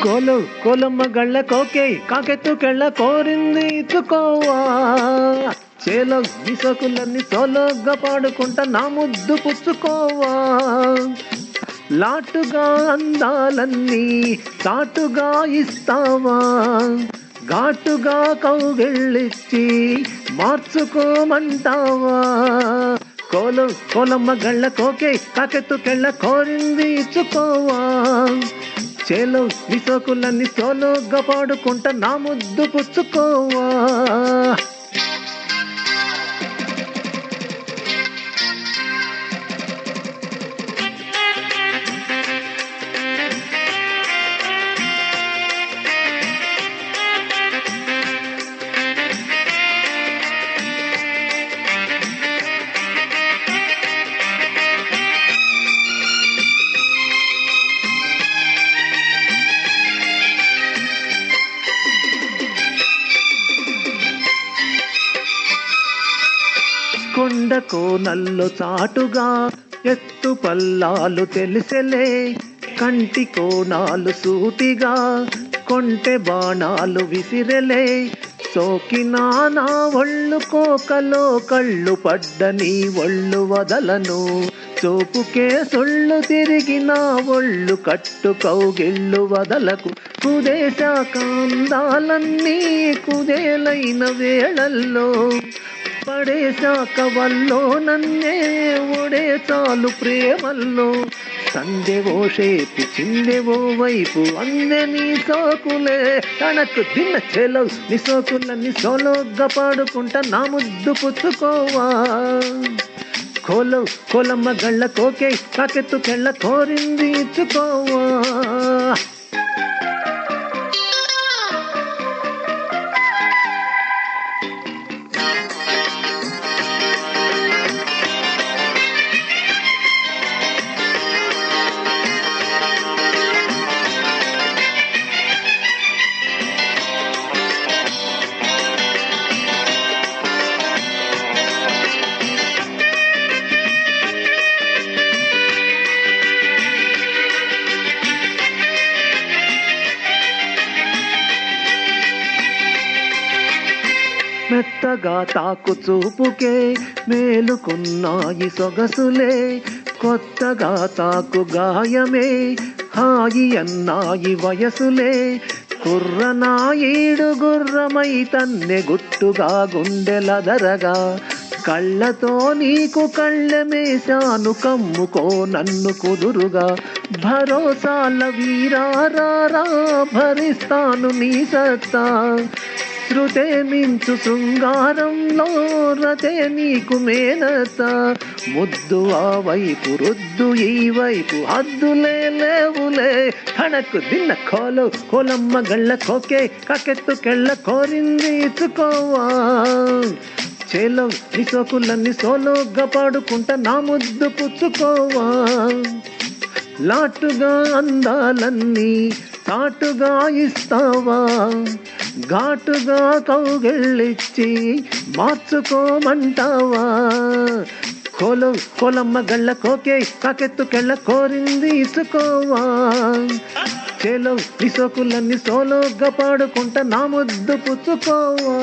కోలు కోలమ్మ గళ్ళ కోకే కాకెత్తుకెళ్ళ కోరింది ఇచ్చుకోవా చేలో విసకులన్నీ సోలోగా పాడుకుంటా నా ముద్దు పుచ్చుకోవా లాటుగా అందాలన్నీ చాటుగా ఇస్తావా ఘాటుగా కౌగిళ్ళిచ్చి మార్చుకోమంటావా కోలమ్మ గళ్ళ కోకే కాకెత్తుకెళ్ళ కోరింది ఇచ్చుకోవా చేలో విసోకులన్నీ సోలోగా పాడుకుంటా నా ముద్దు పుచ్చుకోవా కొండ కోనల్లో చాటుగా ఎత్తు పల్లాలు తెలిసెలే కంటి కోణాలు సూటిగా కొంటె బాణాలు విసిరెలే సోకినా నా ఒళ్ళు కోకలో కళ్ళు పడ్డ నీ ఒళ్ళు వదలను చూపుకే సొళ్ళు తిరిగిన ఒళ్ళు కట్టు కౌగిళ్ళు వదలకు కుదేశాక అందాలన్నీ కుదేలైన వేళల్లో పడేశాక వల్లో నన్నే ఒడే చాలు ప్రేమల్లో సందెవో షేపు చిందెవో వైపు అందే నీ సోకులే తనకు దిన్న చెలో నీ సోకులన్నీ సోలోగా పాడుకుంటా నా ముద్దు పుచ్చుకోవా కోలమ్మ గళ్ళ కోకే కాకెత్తుకెళ్ళ కోరింది ఇచ్చుకోవా మెత్తగా తాకు చూపుకే మేలుకున్నాయి సొగసులే కొత్తగా తాకు గాయమే హాయి అన్నాయి వయసులే కుర్రనాయుడు గుర్రమై తన్నె గుట్టుగా గుండెలదరగా కళ్ళతో నీకు కళ్ళమేశాను కమ్ముకో నన్ను కుదురుగా భరోసాల వీరారా భరిస్తాను నీ సత్తా శృతే మించు శృంగారంలో రతే నీకు మేనత ముద్దు ఆ వైపు రుద్దు ఈ వైపు హద్దులే లేవులే తనకు దిన్న కోలమ్మ గళ్ళ కోకే కాకెత్తుకెళ్ళ కోరింది ఇచ్చుకోవా చేలో నీ సోకులన్నీ సోలోగా పాడుకుంటా నా ముద్దు పుచ్చుకోవా లాటుగా అందాలన్నీ చాటుగా ఇస్తావా ఘాటుగా కౌగిళ్ళిచ్చి మార్చుకోమంటావా కోలమ్మ గళ్ళ కోకే కాకెత్తుకెళ్ళ కోరింది ఇచ్చుకోవా చేలో నీ సోకులన్నీ సోలోగా పాడుకుంటా నా ముద్దు పుచ్చుకోవా